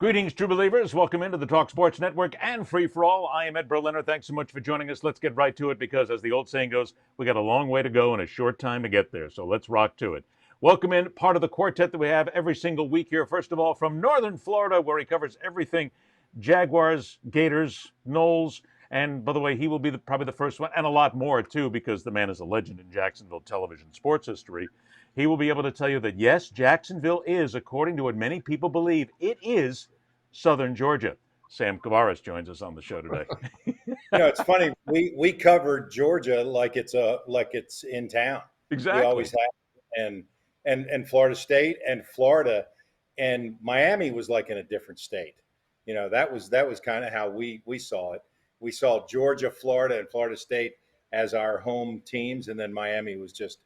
Greetings, true believers. Welcome into the Talk Sports Network and Free for All. I am Ed Berliner. Thanks so much for joining us. Let's get right to it because, as the old saying goes, we got a long way to go and a short time to get there. So let's rock to it. Welcome in part of the quartet that we have every single week here. First of all, from Northern Florida, where he covers everything Jaguars, Gators, Knowles. And by the way, he will be probably the first one, and a lot more too, because the man is a legend in Jacksonville television sports history. He will be able to tell you that, yes, Jacksonville is, according to what many people believe, it is Southern Georgia. Sam Kouvaris joins us on the show today. It's funny. We covered Georgia like it's in town. Exactly. We always have, and Florida State and Florida and Miami was like in a different state. That was kind of how we saw it. We saw Georgia, Florida, and Florida State as our home teams, and then Miami was just,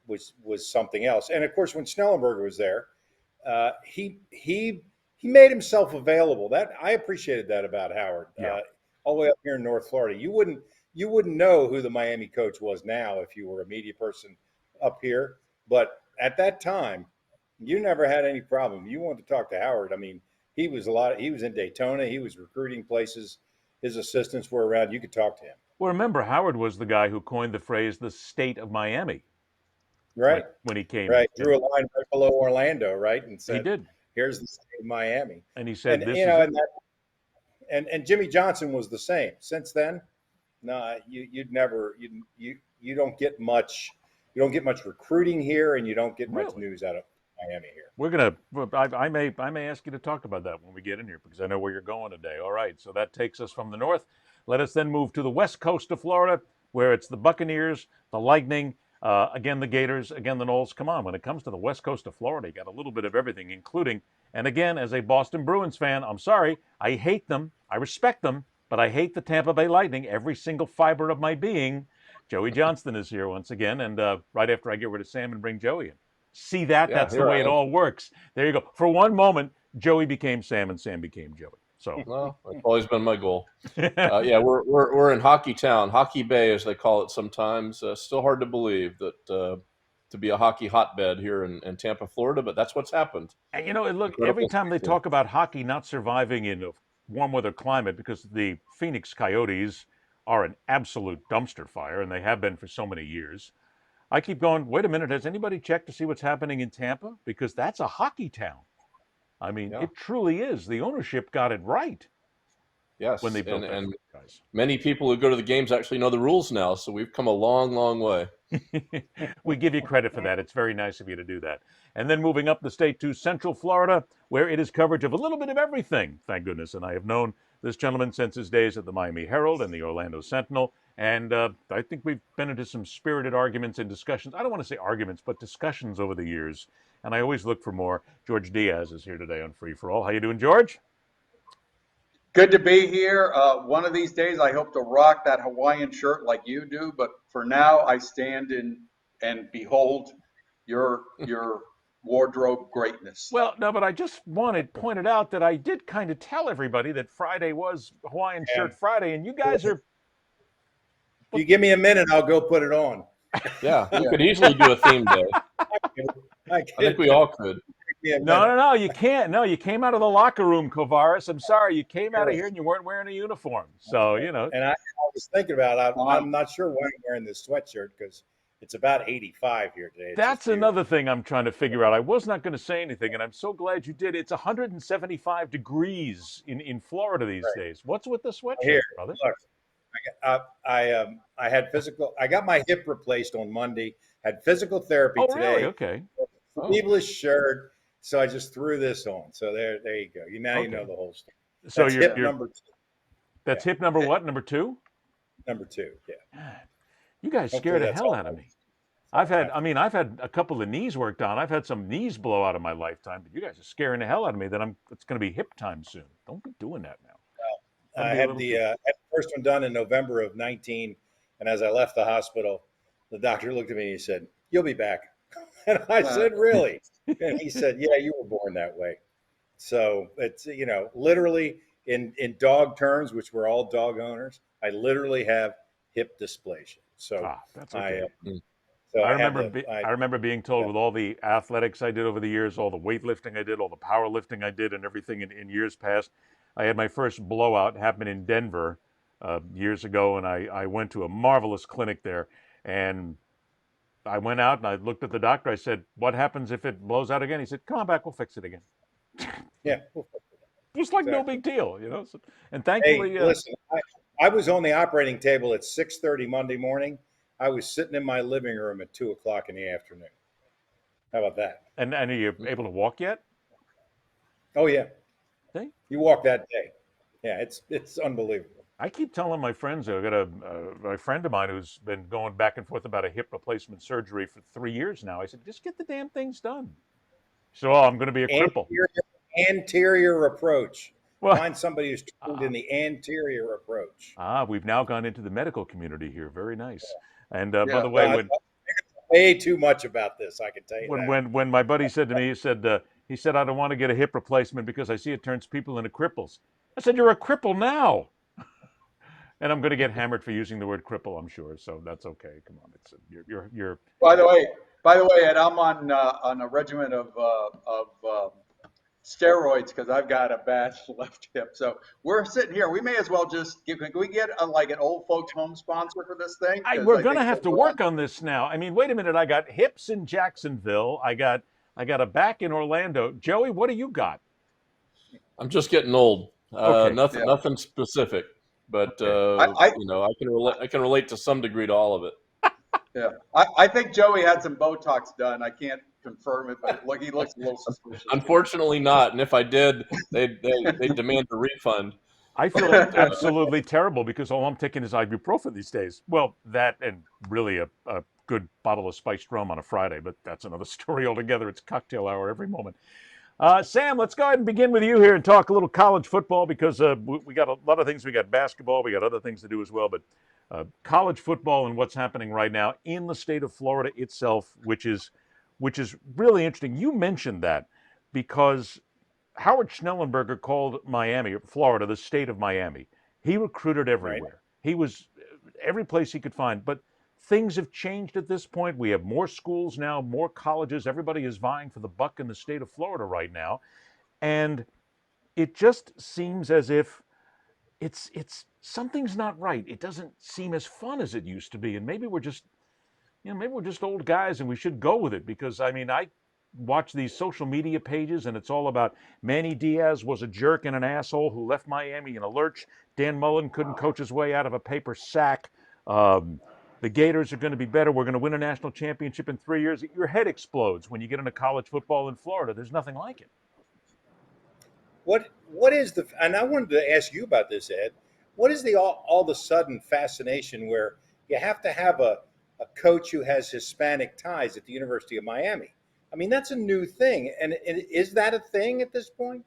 was something else. And of course, when Snellenberger was there, he made himself available. That I appreciated that about Howard. Yeah. All the way up here in North Florida, you wouldn't know who the Miami coach was now if you were a media person up here. But at that time, you never had any problem. You wanted to talk to Howard. I mean, he was in Daytona. He was recruiting places. His assistants were around. You could talk to him. Well, remember, Howard was the guy who coined the phrase "the state of Miami." Right. When he came. Right. Drew a line right below Orlando. Right. And said, he did. Here's the state of Miami. And he said, and Jimmy Johnson was the same. Since then, no, you don't get much. You don't get much recruiting here, and you don't get much news out of Miami here. I may ask you to talk about that when we get in here because I know where you're going today. All right, so that takes us from the north. Let us then move to the west coast of Florida, where it's the Buccaneers, the Lightning, again the Gators, again the Knowles. Come on, when it comes to the west coast of Florida, you got a little bit of everything, including, and again, as a Boston Bruins fan, I'm sorry, I hate them, I respect them, but I hate the Tampa Bay Lightning, every single fiber of my being. Joey Johnston is here once again, and right after I get rid of Sam and bring Joey in. See that? Yeah, that's the way it all works. There you go. For one moment, Joey became Sam and Sam became Joey. So well, that's always been my goal. Yeah, we're in Hockey Town, Hockey Bay, as they call it sometimes. Still hard to believe that to be a hockey hotbed here in Tampa, Florida, but that's what's happened. And look, every time they talk about hockey not surviving in a warm weather climate because the Phoenix Coyotes are an absolute dumpster fire, and they have been for so many years. I keep going, wait a minute, has anybody checked to see what's happening in Tampa? Because that's a hockey town. I mean, It truly is. The ownership got it right. Yes, when they built and many people who go to the games actually know the rules now, so we've come a long, long way. We give you credit for that. It's very nice of you to do that. And then moving up the state to Central Florida, where it is coverage of a little bit of everything, thank goodness. And I have known this gentleman since his days at the Miami Herald and the Orlando Sentinel. And I think we've been into some spirited arguments and discussions. I don't want to say arguments, but discussions over the years. And I always look for more. George Diaz is here today on Free for All. How you doing, George? Good to be here. One of these days, I hope to rock that Hawaiian shirt like you do. But for now, I stand and behold your wardrobe greatness. Well, no, but I just pointed out that I did kind of tell everybody that Friday was Hawaiian Shirt Friday, and you guys are. If you give me a minute, I'll go put it on. Yeah, you could easily do a theme day. I think we all could. No, you can't. No, you came out of the locker room, Kouvaris. I'm sorry, you came out of here and you weren't wearing a uniform. So, And I was thinking about it. I'm not sure why I'm wearing this sweatshirt because it's about 85 here today. That's another thing I'm trying to figure out. I was not going to say anything, and I'm so glad you did. It's 175 degrees in Florida these days. What's with the sweatshirt, brother? Look, I had physical. I got my hip replaced on Monday. Had physical therapy today. Really? Okay. Sleeveless shirt. So I just threw this on. So there you go. You know the whole story. So that's hip number 2. That's hip number what? Number 2? Number 2. Yeah. You guys scared the hell out of me. I've had a couple of knees worked on. I've had some knees blow out in my lifetime, but you guys are scaring the hell out of me that it's going to be hip time soon. Don't be doing that now. Well, I had the first one done in November of 19, and as I left the hospital, the doctor looked at me and he said, "You'll be back." And I said, "Really?" And he said, "Yeah, you were born that way." So it's, literally in dog terms, which we're all dog owners, I literally have hip dysplasia. So that's okay. So I I had remember to. I remember being told Yeah. with all the athletics I did over the years, all the weightlifting I did, all the powerlifting I did, and everything in years past. I had my first blowout happen in Denver years ago, and I went to a marvelous clinic there. And I went out and I looked at the doctor. I said, "What happens if it blows out again?" He said, "Come on back, we'll fix it again." Yeah. Just like no Exactly. big deal, you know. So, and Hey, thankfully, listen, I was on the operating table at 6:30 Monday morning. I was sitting in my living room at 2 o'clock in the afternoon. How about that? and are you able to walk yet? Oh yeah, See? you walk that day. Yeah, it's unbelievable. I keep telling my friends, I got a friend of mine who's been going back and forth about a hip replacement surgery for 3 years now. I said, just get the damn things done. So, oh, I'm going to be a cripple. Anterior approach. Well, Find somebody who's trained in the anterior approach. we've now gone into the medical community here. Very nice. And by Yeah. the way, I when thought way too much about this. I can tell you when that. when when my buddy said to me, he said I don't want to get a hip replacement because I see it turns people into cripples. I said, you're a cripple now. And I'm going to get hammered for using the word cripple, I'm sure. So that's okay. Come on, it's you're. By the way, Ed, I'm on a regimen of steroids because I've got a bad left hip. So we're sitting here. We may as well just can we get like an old folks home sponsor for this thing? Because We're I going to think have to work on this now. I mean, wait a minute. I got hips in Jacksonville. I got a back in Orlando. Joey, what do you got? I'm just getting old. Okay. Nothing, yeah. nothing specific, but Okay. I can relate to some degree to all of it. Yeah, I think Joey had some Botox done. I can't confirm it, but look, he looks a little suspicious. Unfortunately, not. And if I did, they demand a refund. I feel absolutely terrible because all I'm taking is ibuprofen these days. Well, that and really a good bottle of spiced rum on a Friday, but that's another story altogether. It's cocktail hour every moment. Sam, let's go ahead and begin with you here and talk a little college football because we got a lot of things. We got basketball, we got other things to do as well, but college football and what's happening right now in the state of Florida itself, which is really interesting. You mentioned that because Howard Schnellenberger called Miami, Florida, the state of Miami. He recruited Right. everywhere. He was every place he could find. But things have changed at this point. We have more schools now, more colleges. Everybody is vying for the buck in the state of Florida right now. And it just seems as if it's something's not right. It doesn't seem as fun as it used to be. And maybe we're just old guys and we should go with it because I mean, I watch these social media pages and it's all about Manny Diaz was a jerk and an asshole who left Miami in a lurch. Dan Mullen couldn't coach his way out of a paper sack. The Gators are going to be better. We're going to win a national championship in 3 years. Your head explodes when you get into college football in Florida. There's nothing like it. What is the? And I wanted to ask you about this, Ed. What is the all of a sudden fascination where you have to have a coach who has Hispanic ties at the University of Miami? I mean, that's a new thing, and is that a thing at this point?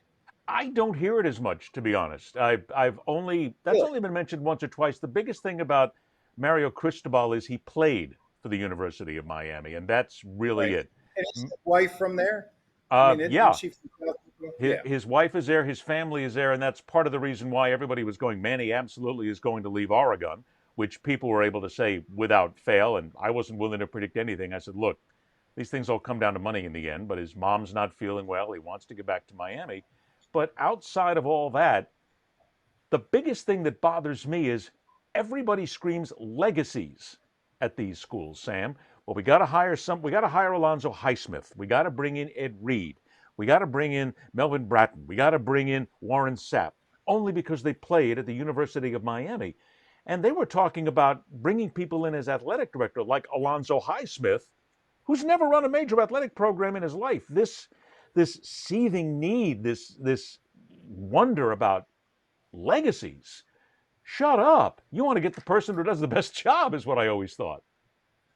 I don't hear it as much, to be honest. I've only that's Really? only been mentioned once or twice. The biggest thing about Mario Cristobal is he played for the University of Miami, and that's really Right. it. And is his wife from there? I mean, isn't Yeah, she from South Florida? his, Yeah. his wife is there, his family is there, and that's part of the reason why everybody was going. Manny absolutely is going to leave Oregon, which people were able to say without fail. And I wasn't willing to predict anything. I said, look, these things all come down to money in the end. But his mom's not feeling well. He wants to get back to Miami. But outside of all that, the biggest thing that bothers me is everybody screams legacies at these schools, Sam. Well, we got to hire Alonzo Highsmith. We got to bring in Ed Reed. We got to bring in Melvin Bratton. We got to bring in Warren Sapp, only because they played at the University of Miami. And they were talking about bringing people in as athletic director like Alonzo Highsmith, who's never run a major athletic program in his life. This seething need, this wonder about legacies. Shut up. You want to get the person who does the best job, is what I always thought.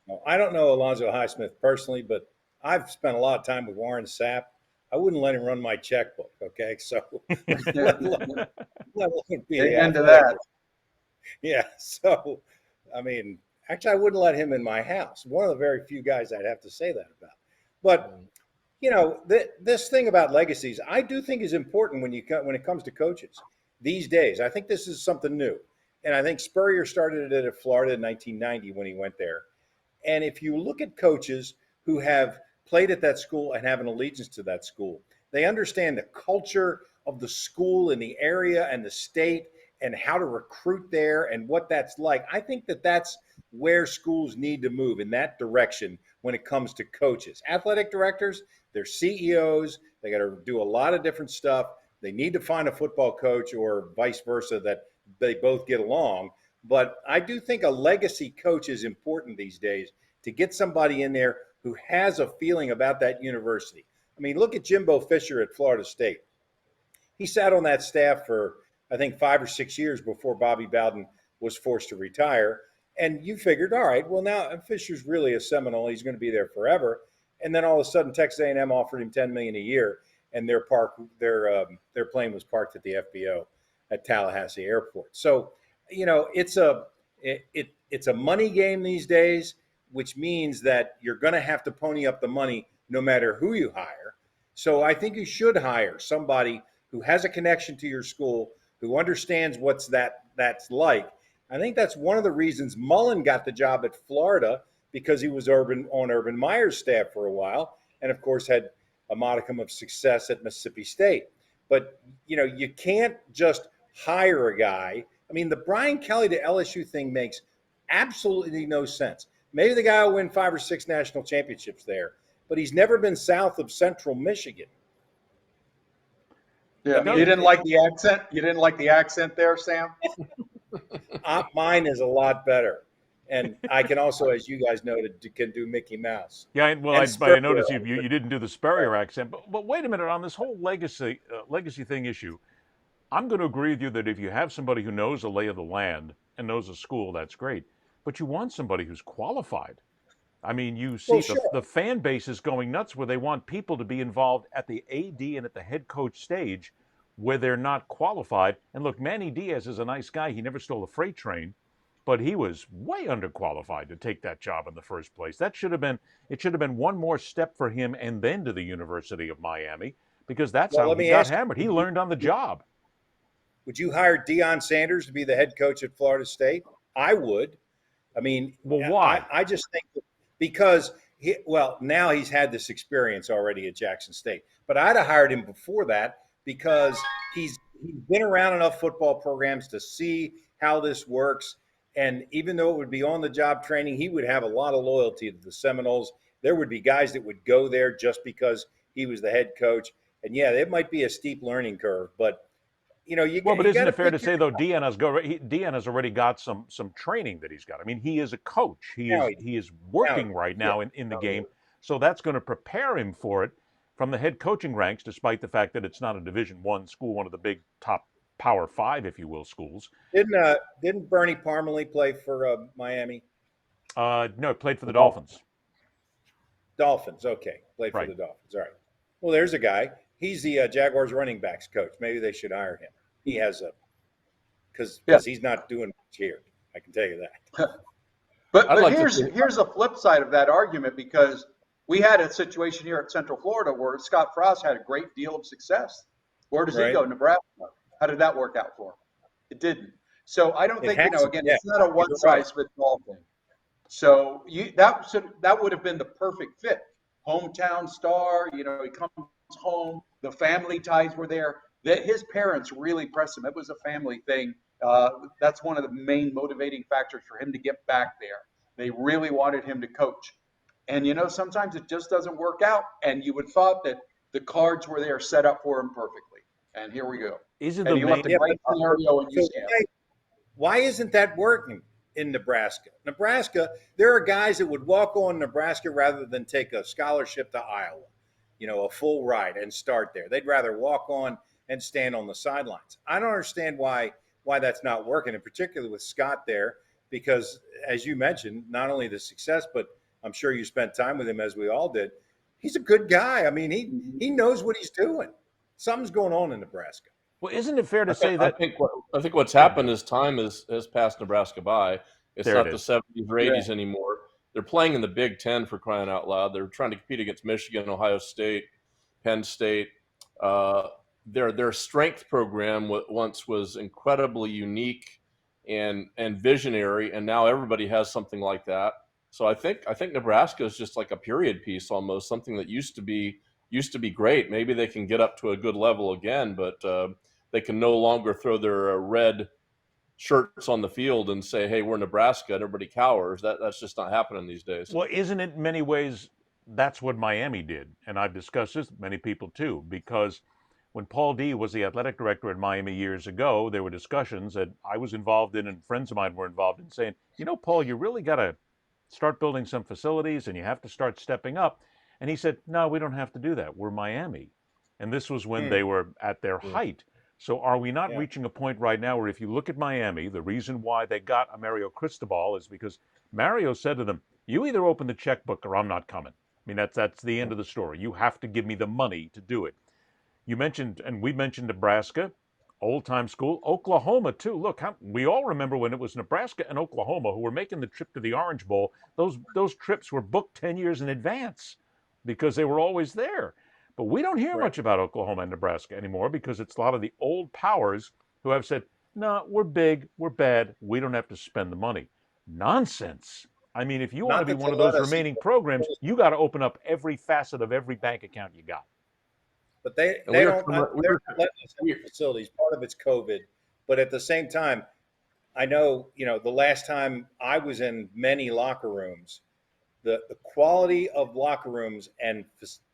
Well, I don't know Alonzo Highsmith personally, but I've spent a lot of time with Warren Sapp. I wouldn't let him run my checkbook. Okay, so let alone be the Amen to athletic. that. Yeah. So, I mean, actually, I wouldn't let him in my house. One of the very few guys I'd have to say that about. But this thing about legacies, I do think is important when it comes to coaches these days. I think this is something new, and I think Spurrier started it at Florida in 1990 when he went there, And if you look at coaches who have played at that school and have an allegiance to that school, they understand the culture of the school and the area and the state and how to recruit there and what that's like. I think that that's where schools need to move, in that direction when it comes to coaches. Athletic directors, they're CEOs, they got to do a lot of different stuff. They need to find a football coach or vice versa that they both get along. But I do think a legacy coach is important these days, to get somebody in there who has a feeling about that university. I mean, look at Jimbo Fisher at Florida State. He sat on that staff for, I think, 5 or 6 years before Bobby Bowden was forced to retire. And you figured, all right, well, now Fisher's really a Seminole. He's going to be there forever. And then all of a sudden, Texas A&M offered him $10 million a year, and their plane was parked at the FBO at Tallahassee Airport. So, you know, it's a money game these days, which means that you're going to have to pony up the money no matter who you hire. So I think you should hire somebody who has a connection to your school, who understands that's like. I think that's one of the reasons Mullen got the job at Florida, because he was on Urban Meyer's staff for a while, and of course had a modicum of success at Mississippi State. But you know, you can't just hire a guy. I mean, the Brian Kelly to LSU thing makes absolutely no sense. Maybe the guy will win 5 or 6 national championships there, but he's never been south of Central Michigan. Yeah, I mean, you didn't like the accent? You didn't like the accent there, Sam? Mine is a lot better. And I can also, as you guys know, can do Mickey Mouse. Yeah, well, I noticed you didn't do the Spurrier accent, but wait a minute, on this whole legacy thing issue, I'm going to agree with you that if you have somebody who knows the lay of the land and knows the school, that's great. But you want somebody who's qualified. I mean, you see the fan base is going nuts, where they want people to be involved at the AD and at the head coach stage where they're not qualified. And look, Manny Diaz is a nice guy. He never stole a freight train, but he was way underqualified to take that job in the first place. It should have been one more step for him and then to the University of Miami, because that's how he got hammered. He learned on the job. Would you hire Deion Sanders to be the head coach at Florida State? I would. I mean, well, why? I just think that because now he's had this experience already at Jackson State. But I'd have hired him before that, because he's been around enough football programs to see how this works. And even though it would be on-the-job training, he would have a lot of loyalty to the Seminoles. There would be guys that would go there just because he was the head coach. And yeah, it might be a steep learning curve, but you know, but isn't it fair to say though, Dion has already got some training that he's got? I mean, he is a coach. He is working right now in the game, so that's going to prepare him for it from the head coaching ranks, despite the fact that it's not a Division I school, one of the big top Power 5, if you will, schools. Didn't Bernie Parmalee play for Miami? No, played for the Dolphins. Dolphins, okay, played for the Dolphins. All right. Well, there's a guy. He's the Jaguars running backs coach. Maybe they should hire him. He has because he's not doing much here. I can tell you that. But here's a flip side of that argument, because we had a situation here at Central Florida where Scott Frost had a great deal of success. Where does he go? Nebraska. How did that work out for him? It didn't. So I don't think, it's not a one-size-fits-all thing. So that would have been the perfect fit. Hometown star, he comes home, the family ties were there. His parents really pressed him. It was a family thing. That's one of the main motivating factors for him to get back there. They really wanted him to coach. And, sometimes it just doesn't work out. And you would have thought that the cards were there set up for him perfectly. And here we go. Why isn't that working in Nebraska? Nebraska, there are guys that would walk on Nebraska rather than take a scholarship to Iowa, a full ride and start there. They'd rather walk on and stand on the sidelines. I don't understand why that's not working, and particularly with Scott there, because as you mentioned, not only the success, but I'm sure you spent time with him, as we all did. He's a good guy. I mean, he knows what he's doing. Something's going on in Nebraska. Well, isn't it fair to say that? I think what's happened is time has passed Nebraska by. It's not the 70s or 80s anymore. They're playing in the Big Ten, for crying out loud. They're trying to compete against Michigan, Ohio State, Penn State. Their strength program once was incredibly unique and visionary, and now everybody has something like that. So I think Nebraska is just like a period piece almost, something that used to be great. Maybe they can get up to a good level again, but they can no longer throw their red shirts on the field and say, "Hey, we're Nebraska," and everybody cowers. That's just not happening these days. Well, isn't it in many ways that's what Miami did? And I've discussed this with many people too, because when Paul D was the athletic director at Miami years ago, there were discussions that I was involved in and friends of mine were involved in saying, Paul, you really got to start building some facilities and you have to start stepping up. And he said, no, we don't have to do that. We're Miami. And this was when they were at their height. So are we not reaching a point right now where if you look at Miami, the reason why they got a Mario Cristobal is because Mario said to them, you either open the checkbook or I'm not coming. I mean, that's the end of the story. You have to give me the money to do it. You mentioned, and we mentioned Nebraska, old-time school, Oklahoma too. Look, we all remember when it was Nebraska and Oklahoma who were making the trip to the Orange Bowl. Those trips were booked 10 years in advance because they were always there. But we don't hear much about Oklahoma and Nebraska anymore because it's a lot of the old powers who have said, no, we're big, we're bad, we don't have to spend the money. Nonsense. I mean, if you want to be one of those remaining programs, you got to open up every facet of every bank account you got. But they're not letting us have facilities. Part of it's COVID. But at the same time, I know, the last time I was in many locker rooms, the quality of locker rooms and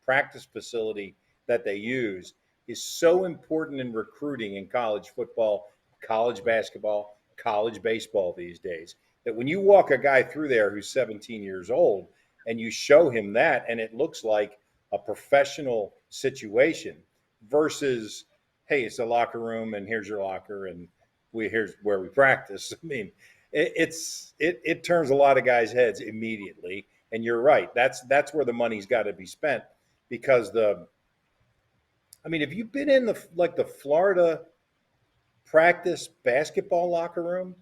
practice facility that they use is so important in recruiting in college football, college basketball, college baseball these days, that when you walk a guy through there who's 17 years old and you show him that and it looks like a professional situation versus, hey, it's a locker room and here's your locker and here's where we practice. I mean, it turns a lot of guys' heads immediately. And you're right. That's where the money's got to be spent because have you been in the Florida practice basketball locker room?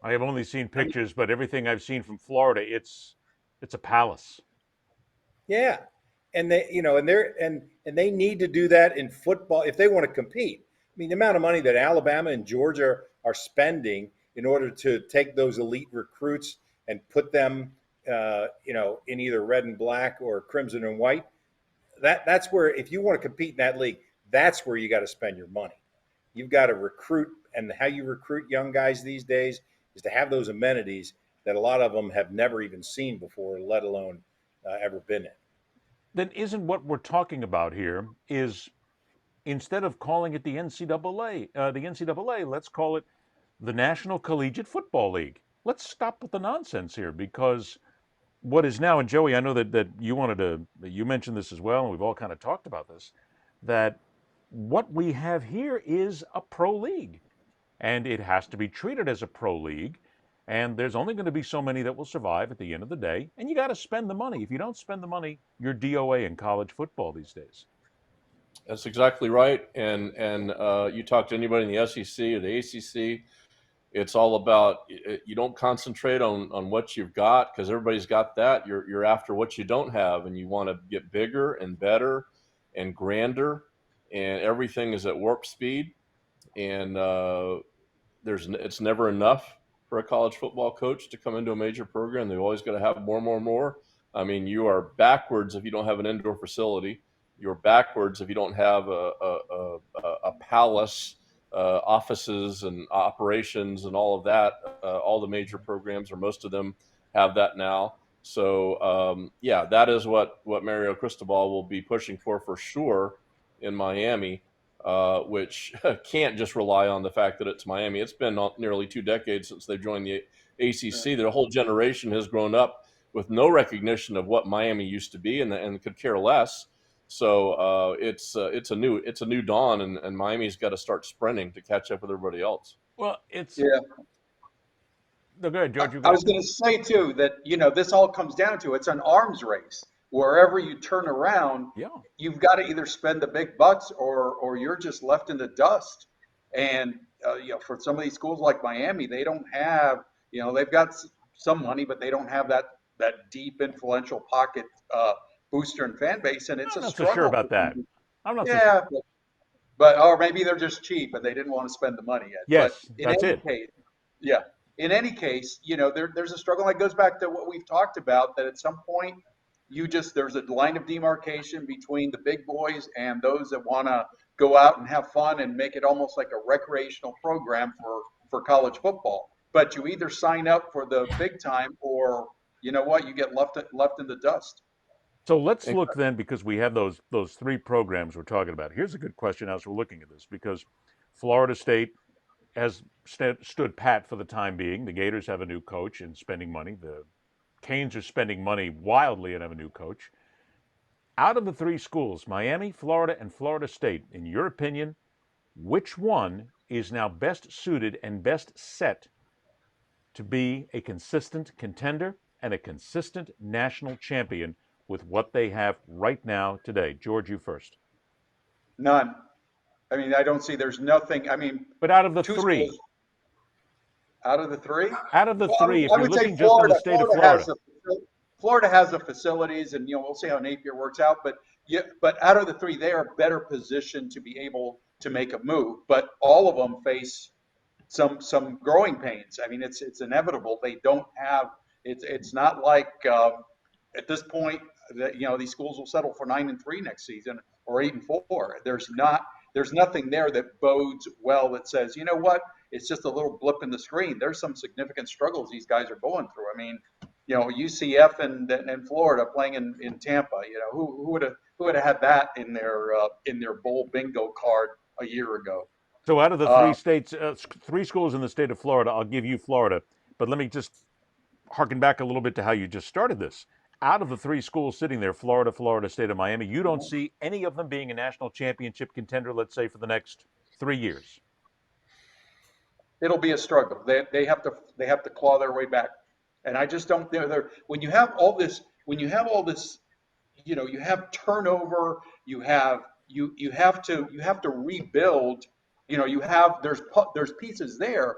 I have only seen pictures, but everything I've seen from Florida, it's a palace. Yeah. And they, and they need to do that in football if they want to compete. I mean, the amount of money that Alabama and Georgia are spending in order to take those elite recruits and put them, in either red and black or crimson and white. That's where, if you want to compete in that league, that's where you got to spend your money. You've got to recruit, and how you recruit young guys these days is to have those amenities that a lot of them have never even seen before, let alone ever been in. Then isn't what we're talking about here is instead of calling it the NCAA, let's call it the National Collegiate Football League. Let's stop with the nonsense here because what is now, and Joey, I know that you mentioned this as well, and we've all kind of talked about this, that what we have here is a pro league, and it has to be treated as a pro league, and there's only going to be so many that will survive at the end of the day, and you got to spend the money. If you don't spend the money, you're DOA in college football these days. That's exactly right, and you talk to anybody in the SEC or the ACC, it's all about you don't concentrate on what you've got because everybody's got that. You're after what you don't have, and you want to get bigger and better and grander, and everything is at warp speed. And it's never enough for a college football coach to come into a major program. They've always got to have more. I mean, you are backwards if you don't have an indoor facility. You're backwards if you don't have a palace. Offices and operations and all of that, all the major programs or most of them have that now. So that is what Mario Cristobal will be pushing for sure in Miami, which can't just rely on the fact that it's Miami. It's been nearly 2 decades since they joined the ACC. Their whole generation has grown up with no recognition of what Miami used to be and could care less. So it's a new dawn, and Miami's got to start sprinting to catch up with everybody else. Well, it's yeah. No, go ahead, George. I was going to say too that this all comes down to it's an arms race. Wherever you turn around, you've got to either spend the big bucks or you're just left in the dust. And for some of these schools like Miami, they don't have they've got some money, but they don't have that deep influential pocket. Booster and fan base, and it's a struggle. I'm not so sure about that. I'm not. Yeah, so but or maybe they're just cheap and they didn't want to spend the money yet. Yes, but in that's any it. Case, yeah. in any case, there's a struggle that goes back to what we've talked about, that at some point there's a line of demarcation between the big boys and those that want to go out and have fun and make it almost like a recreational program for college football. But you either sign up for the big time, or you know what, you get left in the dust. So let's look then, because we have those three programs we're talking about. Here's a good question as we're looking at this, because Florida State has stood pat for the time being. The Gators have a new coach and spending money. The Canes are spending money wildly and have a new coach. Out of the three schools, Miami, Florida, and Florida State, in your opinion, which one is now best suited and best set to be a consistent contender and a consistent national champion with what they have right now today? George, you first. None. I mean, I don't see. There's nothing. I mean, but out of the three, schools, out of the three, if you're looking just in the state of Florida, Florida has the facilities, and we'll see how Napier works out. But out of the three, they are better positioned to be able to make a move. But all of them face some growing pains. I mean, it's inevitable. They don't have. It's not like at this point that these schools will settle for 9-3 next season or 8-4. There's nothing there that bodes well, that says, you know what, it's just a little blip in the screen. There's some significant struggles these guys are going through. I mean, UCF and Florida playing in Tampa. Who would have had that in their bowl bingo card a year ago? So out of the three schools in the state of Florida, I'll give you Florida. But let me just harken back a little bit to how you just started this. Out of the three schools sitting there, Florida, Florida State, and Miami, you don't see any of them being a national championship contender, let's say, for the next 3 years. It'll be a struggle. They have to claw their way back, and I just don't. When you have all this, you have turnover. You have to rebuild. There's pieces there,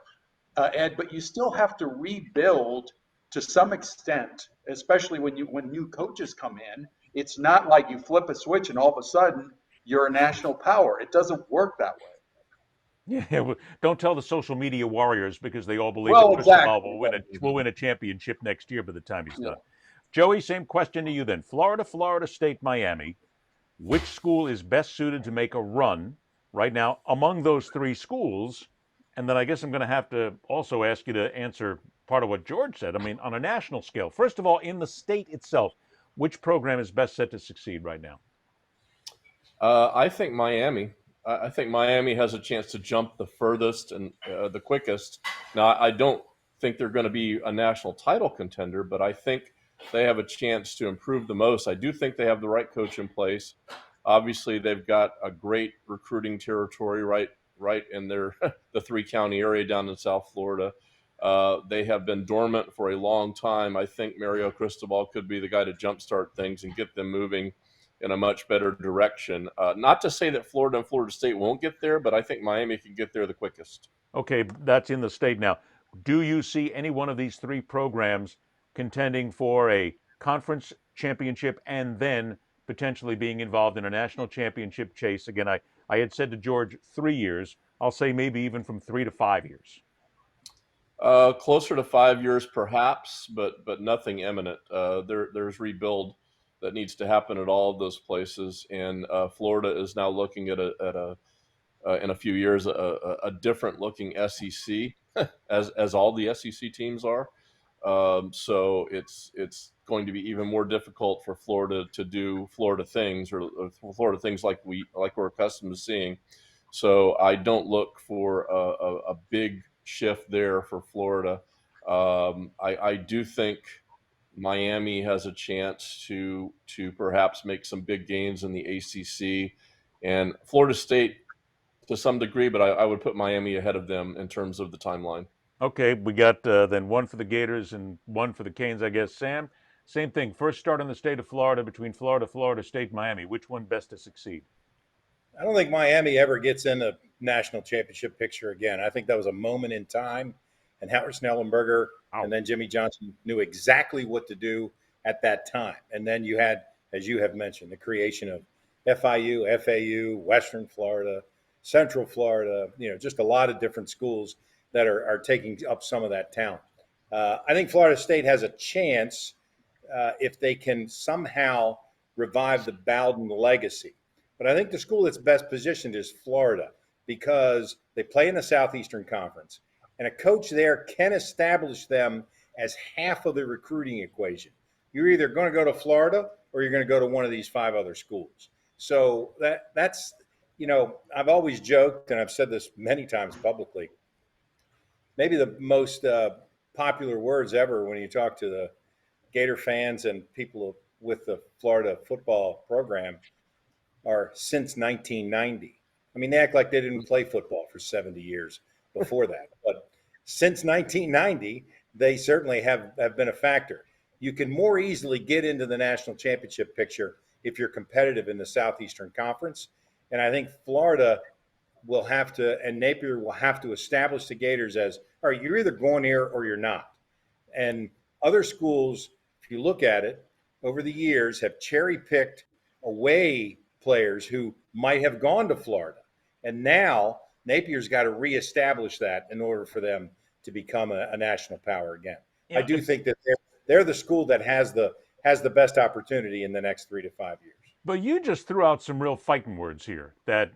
Ed, but you still have to rebuild to some extent, especially when new coaches come in. It's not like you flip a switch and all of a sudden you're a national power. It doesn't work that way. Yeah, well, don't tell the social media warriors, because they all believe Well, that Cristobal exactly. will win a championship next year by the time he's done. Joey, same question to you then. Florida, Florida State, Miami. Which school is best suited to make a run right now among those three schools? And then I guess I'm going to have to also ask you to answer part of what George said. I mean, on a national scale, first of all, in the state itself, which program is best set to succeed right now? I think Miami. I think Miami has a chance to jump the furthest and the quickest. Now, I don't think they're going to be a national title contender, but I think they have a chance to improve the most. I do think they have the right coach in place. Obviously, they've got a great recruiting territory right in their the 3-county area down in South Florida. They have been dormant for a long time. I think Mario Cristobal could be the guy to jumpstart things and get them moving in a much better direction. Not to say that Florida and Florida State won't get there, but I think Miami can get there the quickest. Okay, that's in the state now. Do you see any one of these three programs contending for a conference championship and then potentially being involved in a national championship chase? Again, I had said to George 3 years. I'll say maybe even from 3 to 5 years. Closer to 5 years, perhaps, but nothing imminent. There's rebuild that needs to happen at all of those places, and Florida is now looking at in a few years a different looking SEC, as all the SEC teams are. So it's going to be even more difficult for Florida to do Florida things or Florida things like we're accustomed to seeing. So I don't look for a big shift there for Florida. I do think Miami has a chance to perhaps make some big gains in the ACC, and Florida State to some degree, but I would put Miami ahead of them in terms of the timeline. Okay, we got then one for the Gators and one for the Canes, I guess. Sam, same thing. First start in the state of Florida, between Florida, Florida State, Miami. Which one best to succeed? I don't think Miami ever gets in the national championship picture again. I think that was a moment in time, and Howard Snellenberger and then Jimmy Johnson knew exactly what to do at that time. And then you had, as you have mentioned, the creation of FIU, FAU, Western Florida, Central Florida, just a lot of different schools. that are taking up some of that talent. I think Florida State has a chance if they can somehow revive the Bowden legacy. But I think the school that's best positioned is Florida because they play in the Southeastern Conference, and a coach there can establish them as half of the recruiting equation. You're either going to go to Florida or you're going to go to one of these 5 other schools. So that's, I've always joked, and I've said this many times publicly, maybe the most popular words ever when you talk to the Gator fans and people with the Florida football program are since 1990. I mean, they act like they didn't play football for 70 years before that. But since 1990, they certainly have been a factor. You can more easily get into the national championship picture if you're competitive in the Southeastern Conference. And I think Florida will have to, and Napier will have to establish the Gators as, all right, you're either going here or you're not. And other schools, if you look at it, over the years have cherry-picked away players who might have gone to Florida. And now Napier's got to reestablish that in order for them to become a national power again. I do think that they're the school that has the best opportunity in the next 3 to 5 years. But you just threw out some real fighting words here that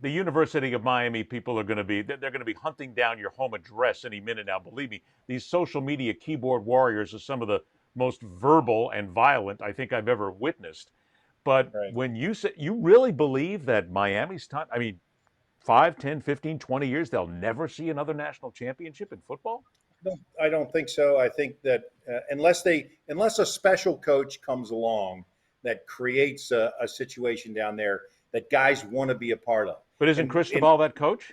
the University of Miami people are going to be, they're going to be hunting down your home address any minute now. Believe me, these social media keyboard warriors are some of the most verbal and violent I think I've ever witnessed. But when you say, you really believe that Miami's time, I mean, 5, 10, 15, 20 years, they'll never see another national championship in football? I don't think so. I think that unless a special coach comes along that creates a situation down there that guys want to be a part of. But isn't Cristobal that coach?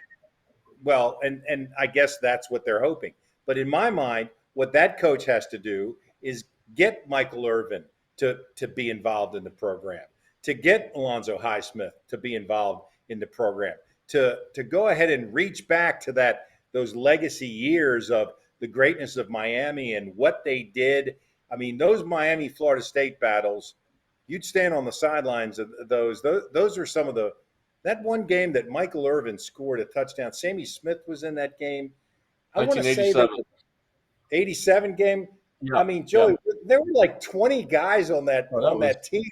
Well, and I guess that's what they're hoping. But in my mind, what that coach has to do is get Michael Irvin to be involved in the program, to get Alonzo Highsmith to be involved in the program, to go ahead and reach back to those legacy years of the greatness of Miami and what they did. I mean, those Miami-Florida State battles, you'd stand on the sidelines of those. Those are some of that one game that Michael Irvin scored a touchdown. Sammy Smith was in that game. I want to say that 87 game. Yeah, I mean, Joey, there were like 20 guys on that team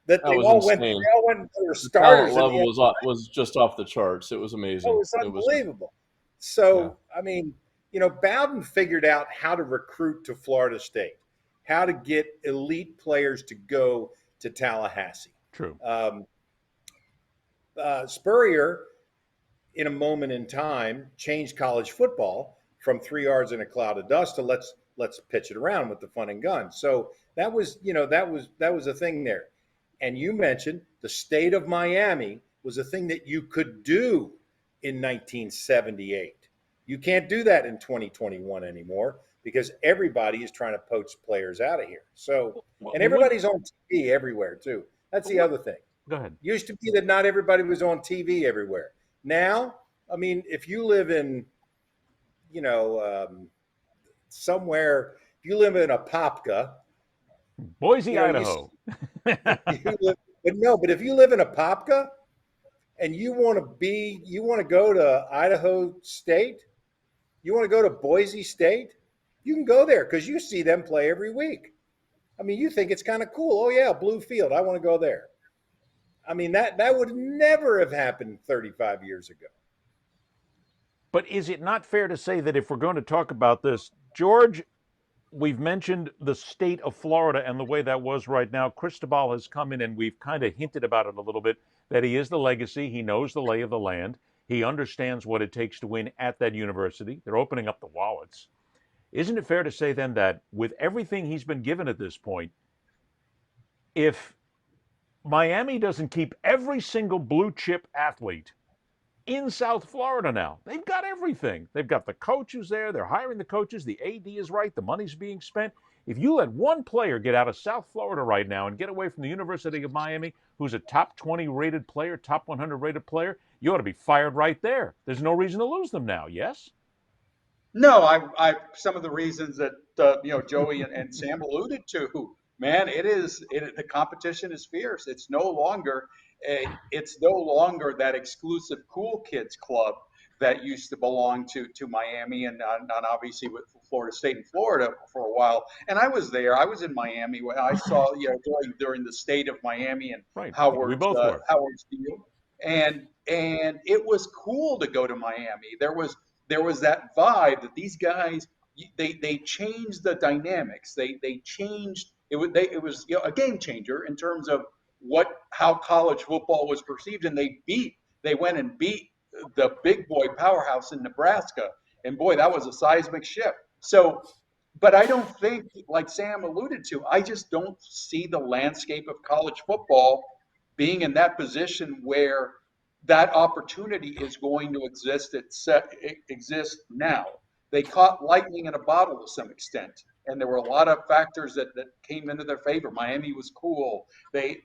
that they all went. They were starters. The talent level was just off the charts. It was amazing. It was unbelievable. So, I mean, Bowden figured out how to recruit to Florida State, how to get elite players to go to Tallahassee. True. Spurrier, in a moment in time, changed college football from 3 yards in a cloud of dust to let's pitch it around with the fun and gun. So that was a thing there. And you mentioned the state of Miami was a thing that you could do in 1978. You can't do that in 2021 anymore because everybody is trying to poach players out of here. So, and everybody's on TV everywhere too. That's the other thing. Go ahead. Used to be that not everybody was on TV everywhere. Now, I mean, if you live in, somewhere, if you live in Apopka, Boise, Idaho. But if you live in Apopka and you want to go to Idaho State, you want to go to Boise State, you can go there because you see them play every week. I mean, you think it's kind of cool. Oh yeah, blue field. I want to go there. I mean, that would never have happened 35 years ago. But is it not fair to say that if we're going to talk about this, George, we've mentioned the state of Florida and the way that was right now. Cristobal has come in and we've kind of hinted about it a little bit, that he is the legacy. He knows the lay of the land. He understands what it takes to win at that university. They're opening up the wallets. Isn't it fair to say then that with everything he's been given at this point, if Miami doesn't keep every single blue chip athlete in South Florida now, they've got everything. They've got the coaches there. They're hiring the coaches. The AD is right. The money's being spent. If you let one player get out of South Florida right now and get away from the University of Miami, who's a top 20 rated player, top 100 rated player, you ought to be fired right there. There's no reason to lose them now. Yes? No, I some of the reasons that Joey and Sam alluded to. Man, the competition is fierce. It's no longer that exclusive cool kids club that used to belong to Miami and obviously with Florida State and Florida for a while. And I was there. I was in Miami when I saw, during the state of Miami and Right. We Howard's both were. Howard's deal. And it was cool to go to Miami. There was that vibe that these guys, they changed the dynamics. They changed it. It was a game changer in terms of how college football was perceived, and they went and beat the big boy powerhouse in Nebraska, and boy, that was a seismic shift. So, but I don't think, like Sam alluded to, I just don't see the landscape of college football being in that position where that opportunity is going to exist now. They caught lightning in a bottle to some extent, and there were a lot of factors that came into their favor. Miami was cool. They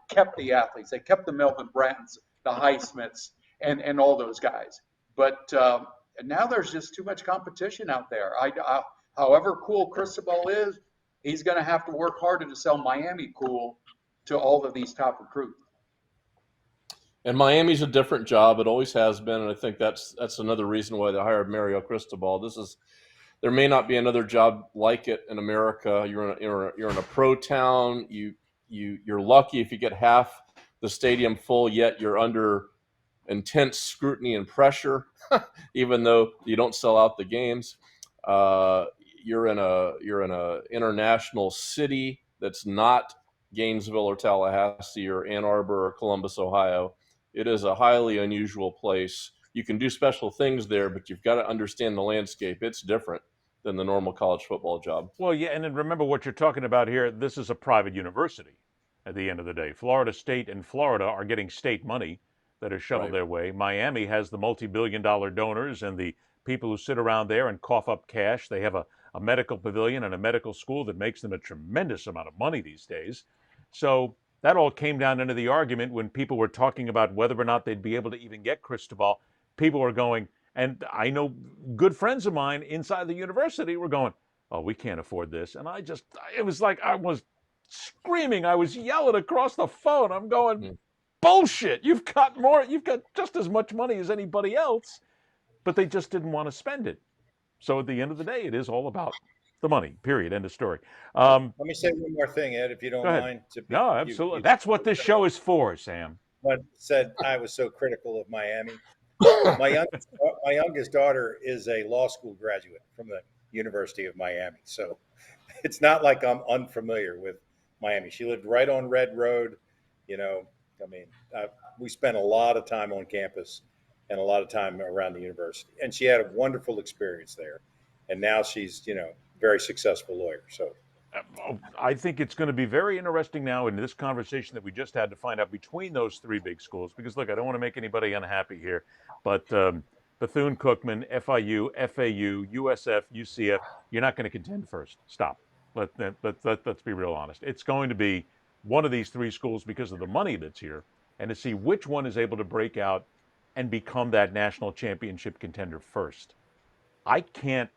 kept the athletes. They kept the Melvin Brattons, the Highsmiths, and all those guys. But now there's just too much competition out there. However cool Cristobal is, he's going to have to work harder to sell Miami cool to all of these top recruits. And Miami's a different job. It always has been, and I think that's another reason why they hired Mario Cristobal. There may not be another job like it in America. You're in a pro town. You're lucky if you get half the stadium full, yet you're under intense scrutiny and pressure, even though you don't sell out the games. You're in a international city that's not Gainesville or Tallahassee or Ann Arbor or Columbus, Ohio. It is a highly unusual place. You can do special things there, but you've got to understand the landscape. It's different than the normal college football job. Well, yeah, and then remember what you're talking about here. This is a private university at the end of the day. Florida State and Florida are getting state money that is shoveled their way. Miami has the multi-billion-dollar donors and the people who sit around there and cough up cash. They have a medical pavilion and a medical school that makes them a tremendous amount of money these days. So that all came down into the argument when people were talking about whether or not they'd be able to even get Cristobal. People were going, and I know good friends of mine inside the university were going, oh, we can't afford this. And it was like I was screaming. I was yelling across the phone. I'm going, bullshit. You've got just as much money as anybody else, but they just didn't want to spend it. So at the end of the day, it is all about the money, period, end of story. Let me say one more thing, Ed, if you don't mind. No, absolutely. That's what this show is for, Sam. But said I was so critical of Miami. My youngest daughter is a law school graduate from the University of Miami. So it's not like I'm unfamiliar with Miami. She lived right on Red Road. We spent a lot of time on campus and a lot of time around the university. And she had a wonderful experience there. And now she's, very successful lawyer. So I think it's going to be very interesting now in this conversation that we just had to find out between those three big schools. Because, look, I don't want to make anybody unhappy here, but Bethune-Cookman, FIU, FAU, USF, UCF, you're not going to contend first. Stop. Let's be real honest. It's going to be one of these three schools because of the money that's here, and to see which one is able to break out and become that national championship contender first. I can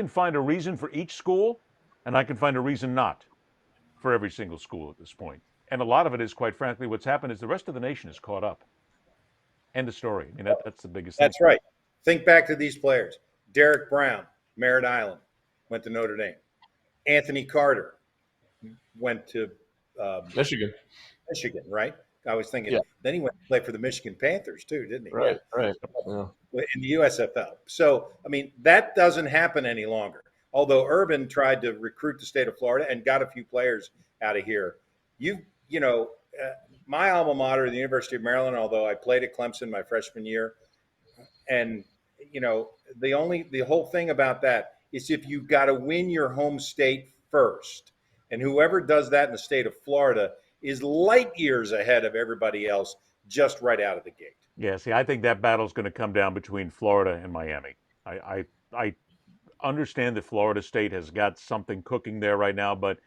find a reason for each school, and I can find a reason not for every single school at this point. And a lot of it is, quite frankly, what's happened is the rest of the nation is caught up. End of story. I mean, that's the biggest thing. That's right. Think back to these players. Derek Brown, Merritt Island, went to Notre Dame. Anthony Carter went to Michigan, right? I was thinking, Then he went to play for the Michigan Panthers too, didn't he? Right. Yeah. In the USFL. So, that doesn't happen any longer. Although Urban tried to recruit the state of Florida and got a few players out of here. My alma mater, the University of Maryland, although I played at Clemson my freshman year, and, the whole thing about that is if you've got to win your home state first, and whoever does that in the state of Florida is light years ahead of everybody else just right out of the gate. Yeah, see, I think that battle's going to come down between Florida and Miami. I understand that Florida State has got something cooking there right now, but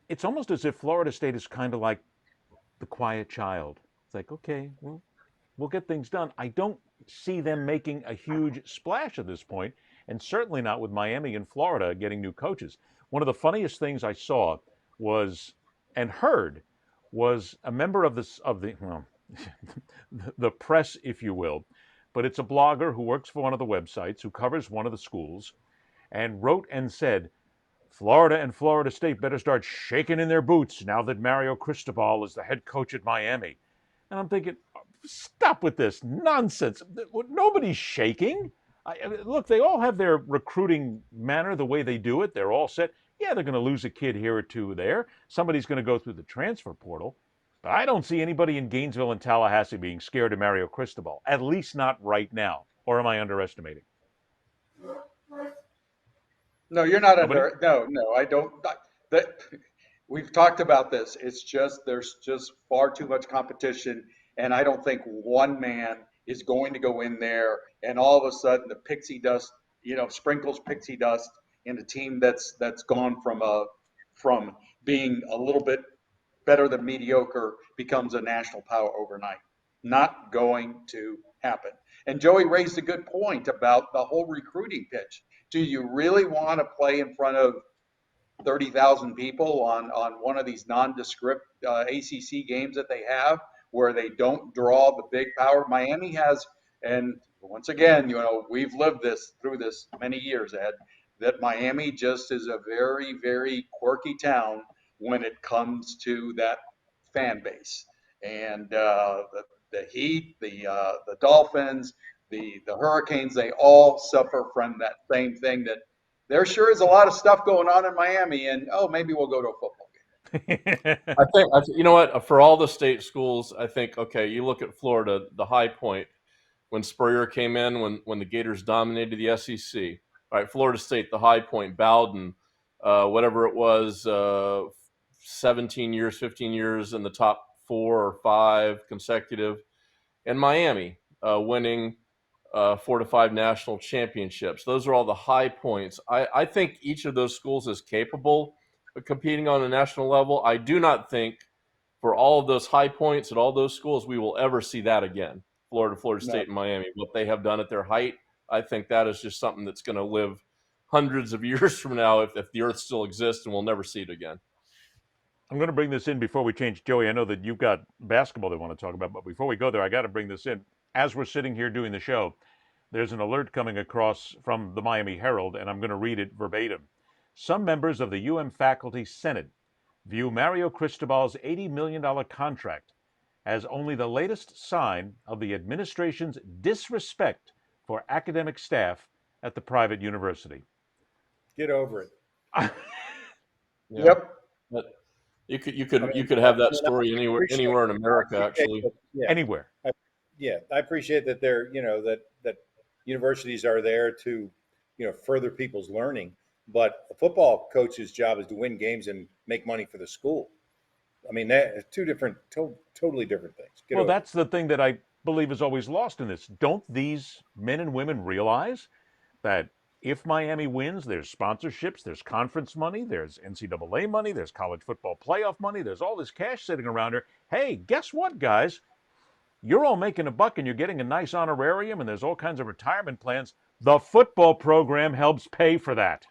it's almost as if Florida State is kind of like the quiet child. It's like, okay, well, we'll get things done. I don't see them making a huge splash at this point, and certainly not with Miami and Florida getting new coaches. One of the funniest things I saw was a member of the press, if you will, but it's a blogger who works for one of the websites, who covers one of the schools, and wrote and said, Florida and Florida State better start shaking in their boots now that Mario Cristobal is the head coach at Miami. And I'm thinking, stop with this nonsense. Nobody's shaking. Look, they all have their recruiting manner, the way they do it. They're all set. Yeah, they're going to lose a kid here or two there. Somebody's going to go through the transfer portal. But I don't see anybody in Gainesville and Tallahassee being scared of Mario Cristobal, at least not right now. Or am I underestimating? No, you're not Nobody? no, I don't. That we've talked about this. It's just there's just far too much competition, and I don't think one man is going to go in there and all of a sudden the pixie dust, sprinkles pixie dust in a team that's gone from being a little bit better than mediocre becomes a national power overnight. Not going to happen. And Joey raised a good point about the whole recruiting pitch. Do you really want to play in front of 30,000 people on one of these nondescript ACC games that they have where they don't draw the big power? Miami has, and once again, we've lived through this many years, Ed, that Miami just is a very, very quirky town when it comes to that fan base. And the Heat, the Dolphins, the Hurricanes, they all suffer from that same thing, that there sure is a lot of stuff going on in Miami, and maybe we'll go to a football game. I think you know what, for all the state schools, I think, okay, you look at Florida, the high point when Spurrier came in, when the Gators dominated the SEC. All right, Florida State, the high point, Bowden, whatever it was, 17 years, 15 years in the top 4 or 5 consecutive, and Miami winning 4 to 5 national championships. Those are all the high points. I think each of those schools is capable of competing on a national level. I do not think for all of those high points at all those schools we will ever see that again. Florida State, and Miami, what they have done at their height, I think that is just something that's going to live hundreds of years from now if the earth still exists, and we'll never see it again. I'm going to bring this in before we change. Joey, I know that you've got basketball they want to talk about, but before we go there, I got to bring this in. As we're sitting here doing the show, there's an alert coming across from the Miami Herald, and I'm going to read it verbatim. Some members of the Faculty Senate view Mario Cristobal's $80 million contract as only the latest sign of the administration's disrespect for academic staff at the private university. Get over it. Yep. But you could have that story anywhere in America, actually. Anywhere. I appreciate that they're that universities are there to further people's learning, but a football coach's job is to win games and make money for the school. I mean, that's two different, totally different things. Well, that's the thing that I believe is always lost in this. Don't these men and women realize that if Miami wins, there's sponsorships, there's conference money, there's NCAA money, there's college football playoff money, there's all this cash sitting around her. Hey, guess what, guys? You're all making a buck and you're getting a nice honorarium and there's all kinds of retirement plans. The football program helps pay for that.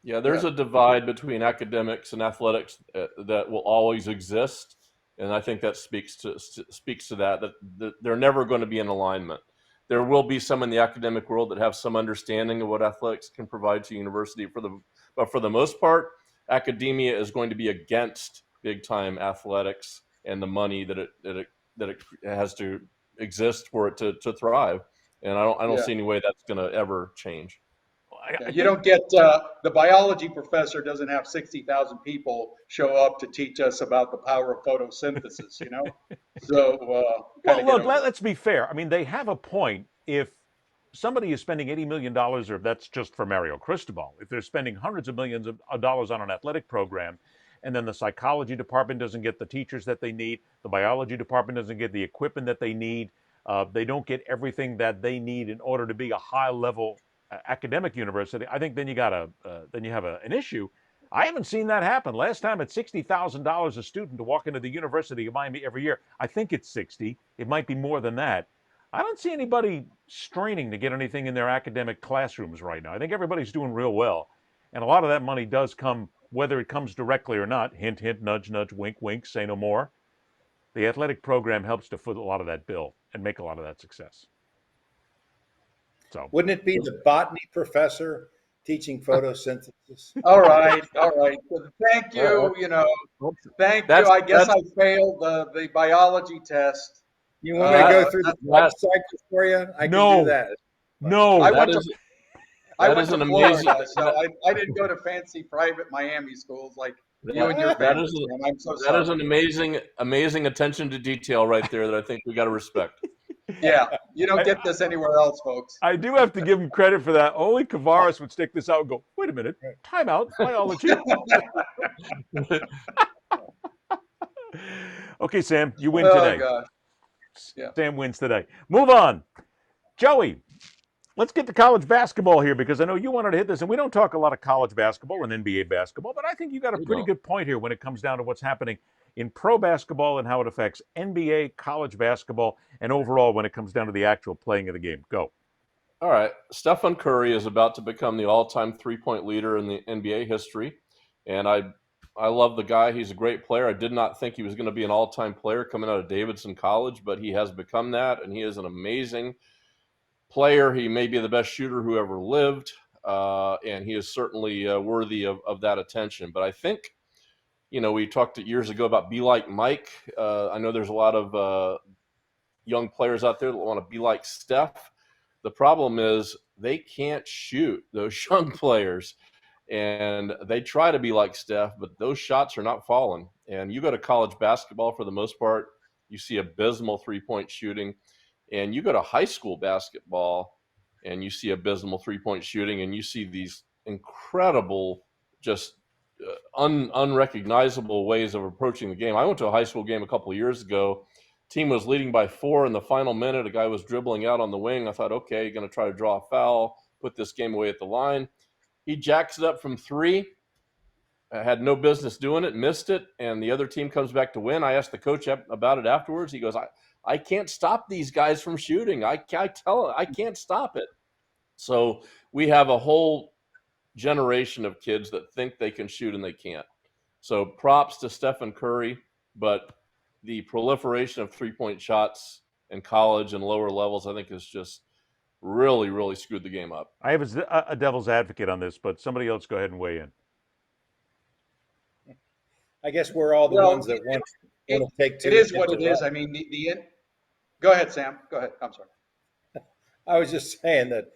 Yeah, there's a divide between academics and athletics that will always exist, and I think that speaks to that they're never going to be in alignment. There will be some in the academic world that have some understanding of what athletics can provide to university, but for the most part, academia is going to be against big-time athletics and the money that it has to exist for it to thrive. And I don't see any way that's going to ever change. You don't get the biology professor doesn't have 60,000 people show up to teach us about the power of photosynthesis, So, well, look, let's be fair. I mean, they have a point. If somebody is spending $80 million, or that's just for Mario Cristobal, if they're spending hundreds of millions of dollars on an athletic program, and then the psychology department doesn't get the teachers that they need, the biology department doesn't get the equipment that they need, they don't get everything that they need in order to be a high-level academic university, I think then you have an issue. I haven't seen that happen. Last time it's $60,000 a student to walk into the University of Miami every year. I think it's 60. It might be more than that. I don't see anybody straining to get anything in their academic classrooms right now. I think everybody's doing real well. And a lot of that money does come, whether it comes directly or not, hint, hint, nudge, nudge, wink, wink, say no more. The athletic program helps to foot a lot of that bill and make a lot of that success. So Wouldn't it be the botany professor teaching photosynthesis? All right, all right. Well, thank you. Thank you. I guess I failed the biology test. You want me to go That- through the that- life cycle for you? I can No. do that. no, I that went is to I that went is to an Florida, amazing. so I didn't go to fancy private Miami schools like you and your That family. is Sam. I'm so that is sorry. an amazing attention to detail right there that I think we got to respect. Yeah, you don't get this anywhere else, folks. I do have to give him credit for that. Only Kouvaris would stick this out and go, wait a minute, timeout, biology. Okay, Sam, you win Oh today. gosh. Yeah. Sam wins today. Move on. Joey, let's get to college basketball here because I know you wanted to hit this, and we don't talk a lot of college basketball and NBA basketball, but I think you got a We pretty don't. good point here when it comes down to what's happening in pro basketball and how it affects NBA, college basketball, and overall when it comes down to the actual playing of the game. Go. All right, Stephen Curry is about to become the all-time three-point leader in the NBA history, and I love the guy. He's a great player. I did not think he was going to be an all-time player coming out of Davidson College, but he has become that, and he is an amazing player. He may be the best shooter who ever lived, and he is certainly worthy of that attention. But I think, we talked years ago about be like Mike. I know there's a lot of young players out there that want to be like Steph. The problem is they can't shoot, those young players, and they try to be like Steph, but those shots are not falling. And you go to college basketball, for the most part, you see abysmal three-point shooting. And you go to high school basketball and you see abysmal three-point shooting, and you see these incredible, just unrecognizable ways of approaching the game. I went to a high school game a couple of years ago. Team was leading by 4 in the final minute. A guy was dribbling out on the wing. I thought, okay, you're going to try to draw a foul, put this game away at the line. He jacks it up from 3. Had no business doing it, missed it, and the other team comes back to win. I asked the coach about it afterwards. He goes, I can't stop these guys from shooting. I tell them I can't stop it. So we have a whole generation of kids that think they can shoot and they can't. So props to Stephen Curry, but the proliferation of three-point shots in college and lower levels, I think, is just really, really screwed the game up. I have a devil's advocate on this, but somebody else go ahead and weigh in. I guess we're all the ones that want to take two. It is what it is. I mean, go ahead, Sam. Go ahead. I'm sorry. I was just saying that,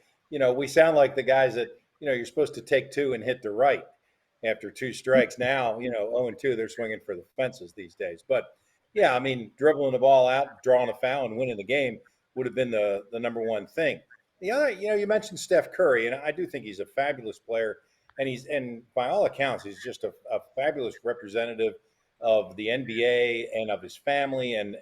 we sound like the guys that, you're supposed to take 2 and hit the right after 2 strikes. Now, 0-2, they're swinging for the fences these days. But yeah, I mean, dribbling the ball out, drawing a foul, and winning the game would have been the number one thing. The other, you mentioned Steph Curry, and I do think he's a fabulous player. And by all accounts, he's just a fabulous representative of the NBA and of his family and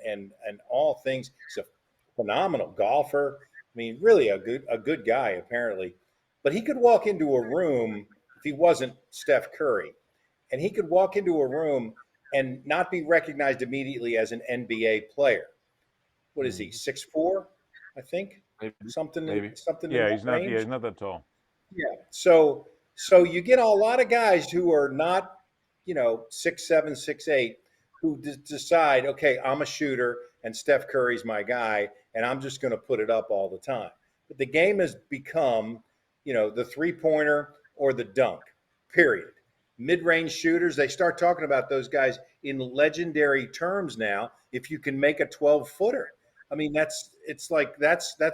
all things. He's a phenomenal golfer. I mean, really a good guy, apparently. But he could walk into a room if he wasn't Steph Curry, and he could walk into a room and not be recognized immediately as an NBA player. What is he, 6'4", I think? Maybe. Something Yeah, in that he's not. range? Yeah, he's not that tall. Yeah. So you get a lot of guys who are not, 6'7", 6'8", who decide, okay, I'm a shooter and Steph Curry's my guy, and I'm just going to put it up all the time. But the game has become, the three-pointer or the dunk, period. Mid-range shooters, they start talking about those guys in legendary terms now. If you can make a 12-footer, I mean, that's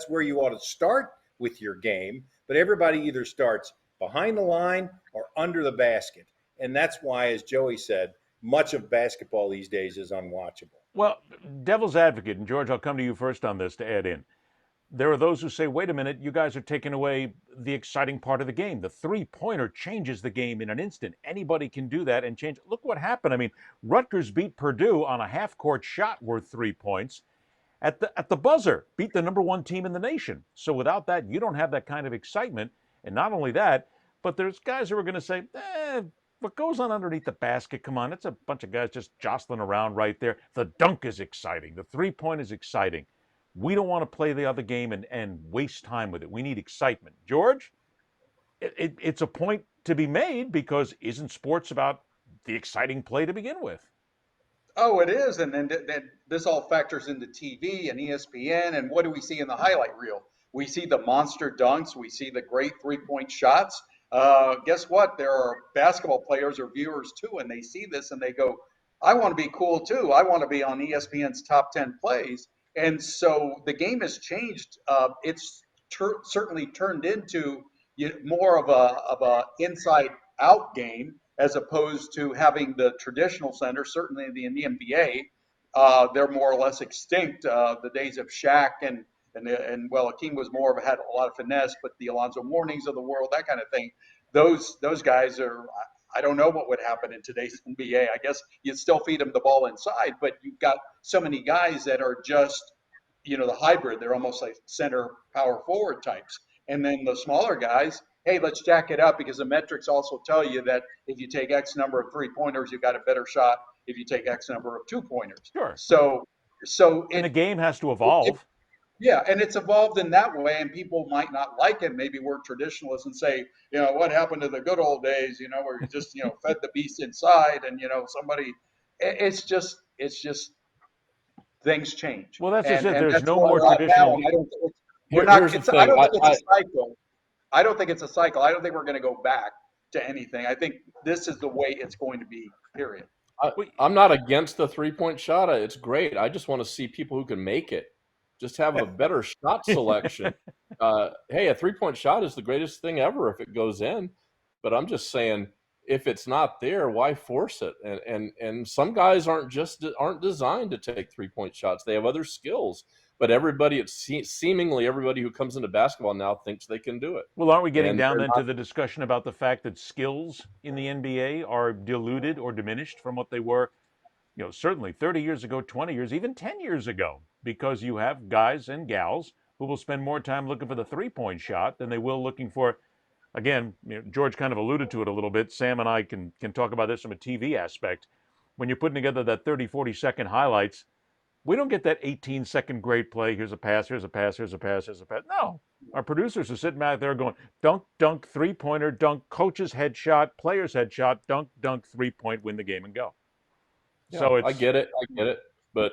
where you ought to start with your game. But everybody either starts behind the line or under the basket. And that's why, as Joey said, much of basketball these days is unwatchable. Well, devil's advocate, and George, I'll come to you first on this to add in. There are those who say, wait a minute, you guys are taking away the exciting part of the game. The three-pointer changes the game in an instant. Anybody can do that and change. Look what happened. I mean, Rutgers beat Purdue on a half-court shot worth 3 points. At the buzzer, beat the number 1 team in the nation. So without that, you don't have that kind of excitement. And not only that, but there's guys who are going to say, what goes on underneath the basket, come on, it's a bunch of guys just jostling around right there. The dunk is exciting. The three-point is exciting. We don't want to play the other game and waste time with it. We need excitement. George, it's a point to be made because isn't sports about the exciting play to begin with? Oh, it is. And then this all factors into TV and ESPN. And what do we see in the highlight reel? We see the monster dunks. We see the great 3-point shots. Guess what? There are basketball players or viewers too, and they see this and they go, I want to be cool too. I want to be on ESPN's top 10 plays. And so the game has changed. It's certainly turned into more of a inside out game as opposed to having the traditional center. Certainly in the NBA, they're more or less extinct. The days of Shaq and well, Akeem was had a lot of finesse, but the Alonzo Mournings of the world, that kind of thing. Those guys are. I don't know what would happen in today's NBA. I guess you'd still feed them the ball inside, but you've got so many guys that are just, the hybrid. They're almost like center power forward types. And then the smaller guys, hey, let's jack it up because the metrics also tell you that if you take X number of 3-pointers, you've got a better shot if you take X number of 2-pointers. Sure. So and the game has to evolve. Yeah, and it's evolved in that way, and people might not like it. Maybe we're traditionalists and say, what happened to the good old days, where you just, fed the beast inside and, somebody, it's just things change. Well, that's just it. And There's that's no why more right traditional. now, I don't think Here's the it's thing. I don't think it's a cycle. I don't think it's a cycle. I don't think we're going to go back to anything. I think this is the way it's going to be, period. I'm not against the 3-point shot. It's great. I just want to see people who can make it. Just have a better shot selection. Hey, a 3-point shot is the greatest thing ever if it goes in. But I'm just saying, if it's not there, why force it? And some guys aren't designed to take 3-point shots. They have other skills. But seemingly everybody who comes into basketball now thinks they can do it. Well, aren't we getting down then to the discussion about the fact that skills in the NBA are diluted or diminished from what they were, certainly 30 years ago, 20 years, even 10 years ago, because you have guys and gals who will spend more time looking for the 3-point shot than they will looking for, again, George kind of alluded to it a little bit. Sam and I can talk about this from a TV aspect. When you're putting together that 30, 40-second highlights, we don't get that 18-second great play. Here's a pass, here's a pass, here's a pass, here's a pass. No, our producers are sitting back there going, dunk, dunk, 3-pointer, dunk, coach's headshot, player's headshot, dunk, dunk, 3-point, win the game and go. Yeah, So I get it. But,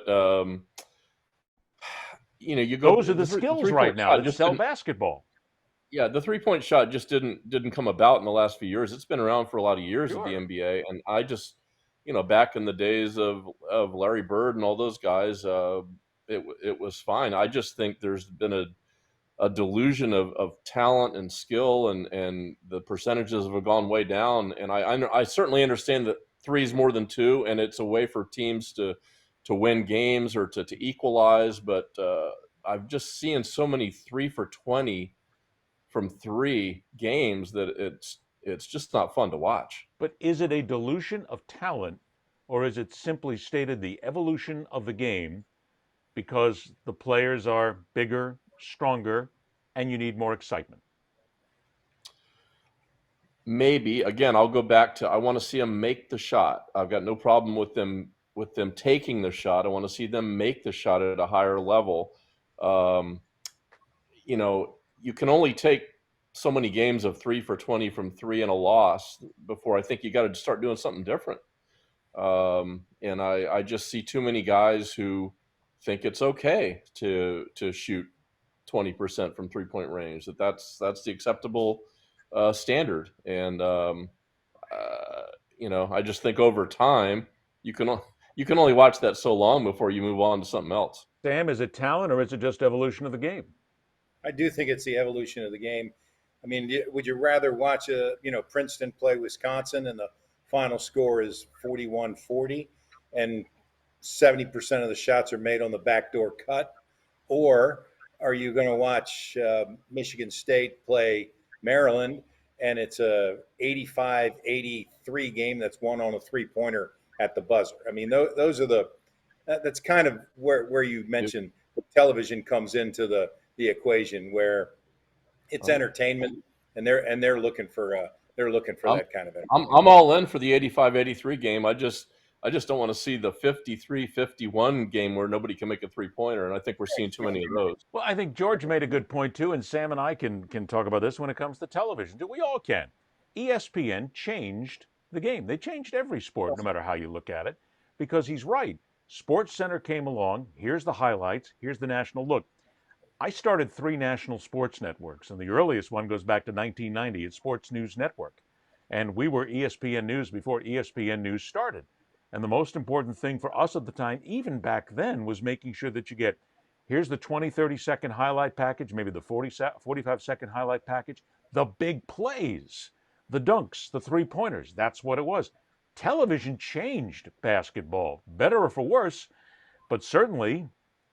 you go. Those are the skills right now that sell basketball. Yeah, the 3-point shot just didn't come about in the last few years. It's been around for a lot of years Sure. at the NBA. And I just, back in the days of Larry Bird and all those guys, it was fine. I just think there's been a delusion of talent and skill, and the percentages have gone way down. And I certainly understand that 3 is more than 2, and it's a way for teams to win games or to equalize. But I've just seen so many 3 for 20 from 3 games that it's just not fun to watch. But is it a dilution of talent, or is it simply stated the evolution of the game because the players are bigger, stronger, and you need more excitement? Maybe. Again, I'll go back to I want to see them make the shot. I've got no problem with them taking the shot. I want to see them make the shot at a higher level. You can only take so many games of 3 for 20 from 3 and a loss before I think you got to start doing something different. And I just see too many guys who think it's okay to shoot 20% from 3-point range. That's the acceptable standard. And I just think over time you can only watch that so long before you move on to something else. Sam, is it talent or is it just evolution of the game? I do think it's the evolution of the game. I mean, would you rather watch Princeton play Wisconsin and the final score is 41-40 and 70% of the shots are made on the backdoor cut? Or are you going to watch Michigan State play Maryland and it's a 85-83 game that's won on a 3-pointer at the buzzer? I mean, those are that's kind of where you mentioned television comes into the equation, where it's entertainment and they're looking for that kind of thing. I'm all in for the 85-83 game. I just don't want to see the 53-51 game where nobody can make a 3-pointer, and I think we're seeing too many of those. Well, I think George made a good point too, and Sam and I can talk about this when it comes to television. We all can. ESPN changed the game. They changed every sport, no matter how you look at it, because he's right. SportsCenter came along. Here's the highlights. Here's the national look. I started 3 national sports networks, and the earliest one goes back to 1990. It's Sports News Network. And we were ESPN News before ESPN News started. And the most important thing for us at the time, even back then, was making sure that you get, here's the 20, 30-second highlight package, maybe the 45-second highlight package, the big plays, the dunks, the three-pointers. That's what it was. Television changed basketball, better or for worse, but certainly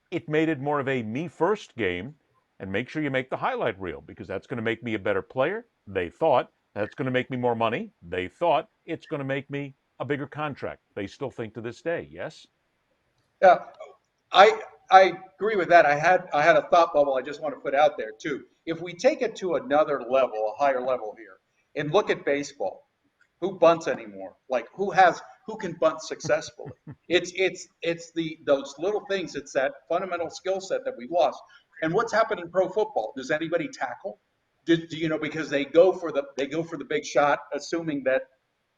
it made it more of a me first game. And make sure you make the highlight reel, because that's going to make me a better player, they thought. That's going to make me more money, they thought. It's going to make me a bigger contract. They still think to this day, yes? Yeah, I agree with that. I had a thought bubble I just want to put out there too. If we take it to another level, a higher level here, and look at baseball, who bunts anymore? Like who can bunt successfully? It's those little things. It's that fundamental skill set that we've lost. And what's happened in pro football? Does anybody tackle? Do you know, because they go for the big shot, assuming that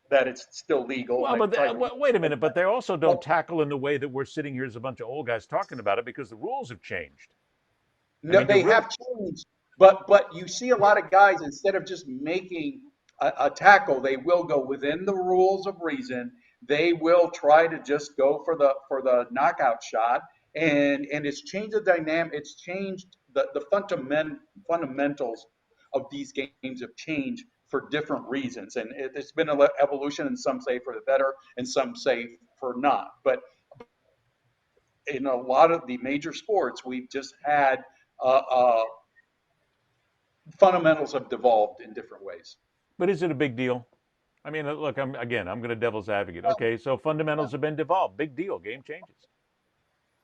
it's still legal. Well, but wait a minute. But they also don't tackle in the way that we're sitting here as a bunch of old guys talking about it, because the rules have changed. No, they have changed. But you see a lot of guys, instead of just making a tackle, they will go within the rules of reason. They will try to just go for the knockout shot, and it's changed the dynamic. It's changed the fundamentals of these games have changed for different reasons, and it's been an evolution, and some say for the better and some say for not. But in a lot of the major sports, we've just had fundamentals have devolved in different ways. But is it a big deal? I mean, look, I'm going to devil's advocate. Okay, so fundamentals have been devolved. Big deal. Game changes.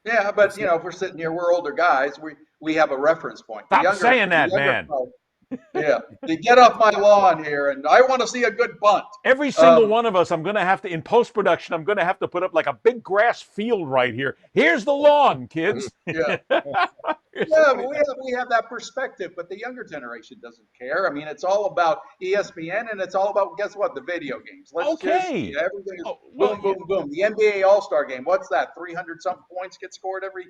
Yeah, but if we're sitting here, we're older guys. We have a reference point. Stop saying that, man. Yeah, they get off my lawn here, and I want to see a good bunt. Every single one of us, I'm going to have to, in post-production, I'm going to have to put up like a big grass field right here. Here's the lawn, kids. Yeah. Yeah, we have that perspective, but the younger generation doesn't care. I mean, it's all about ESPN, and it's all about, guess what, the video games. Everything is boom, boom, boom. The NBA All-Star Game, what's that? 300-something points get scored every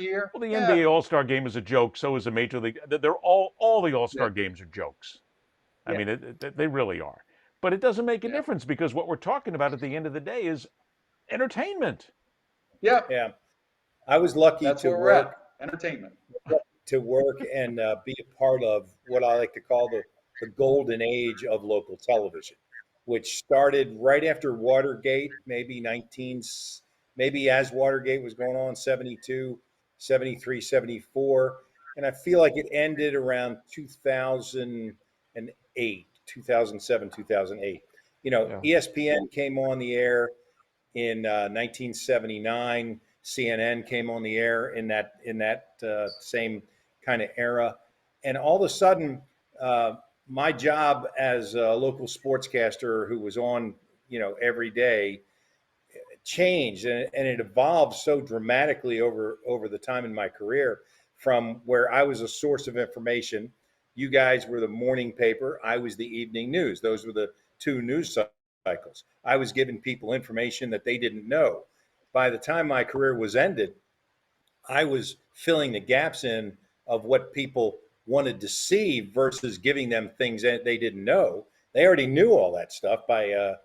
year? Well, the NBA All-Star Game is a joke. So is the Major League. They're all the All-Star games are jokes. I mean, they really are. But it doesn't make a difference, because what we're talking about at the end of the day is entertainment. Yeah. Yeah. I was lucky That's to where we're work. at. Entertainment. To work and be a part of what I like to call the golden age of local television, which started right after Watergate, maybe as Watergate was going on, 72, 73, 74. And I feel like it ended around 2008, 2007, 2008. ESPN came on the air in 1979. CNN came on the air in that same kind of era, and all of a sudden, my job as a local sportscaster who was on, every day, changed, and it evolved so dramatically over the time in my career, from where I was a source of information. You guys were the morning paper. I was the evening news. Those were the two news cycles. I was giving people information that they didn't know. By the time my career was ended, I was filling the gaps in of what people wanted to see versus giving them things that they didn't know. They already knew all that stuff by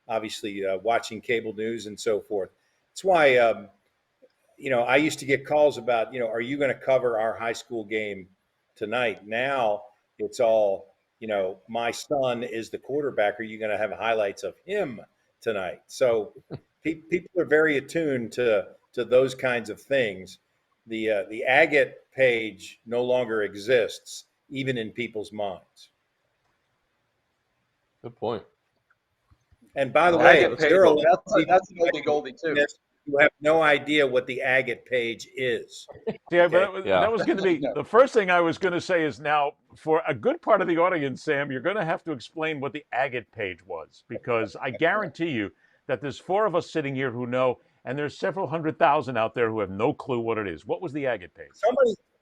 obviously watching cable news and so forth. That's why, I used to get calls about, are you going to cover our high school game tonight? Now it's all, my son is the quarterback. Are you going to have highlights of him tonight? So people are very attuned to those kinds of things. The Aggregate page no longer exists, even in people's minds. Good point. And by the way, that's an oldie goldie too. You have no idea what the Aggregate page is. Yeah, but that was going to be the first thing I was going to say. Is now, for a good part of the audience, Sam, you're going to have to explain what the Aggregate page was, because I guarantee you that there's 4 of us sitting here who know, and there's several 100,000 out there who have no clue what it is. What was the Aggregate page?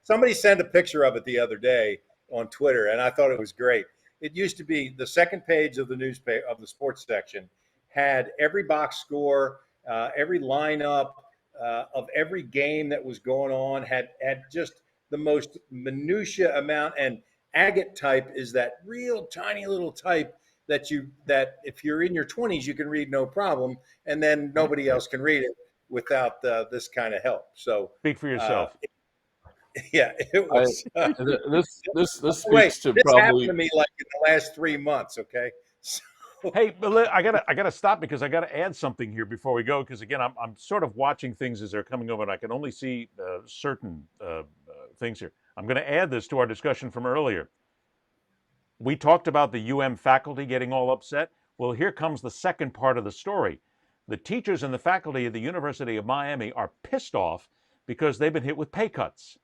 Somebody sent a picture of it the other day on Twitter, and I thought it was great. It used to be the second page of the newspaper, of the sports section, had every box score, every lineup of every game that was going on, had just the most minutia amount. And agate type is that real tiny little type that if you're in your 20s you can read no problem, and then nobody else can read it without this kind of help. So Speak for yourself. yeah, it was. This Wait, speaks to this happened probably. to me like in the last 3 months. Okay. So, Hey, but I gotta stop because I gotta add something here before we go. Because again, I'm sort of watching things as they're coming over, and I can only see certain things here. I'm going to add this to our discussion from earlier. We talked about the UM faculty getting all upset. Well, here comes the second part of the story. The teachers and the faculty at the University of Miami are pissed off because they've been hit with pay cuts.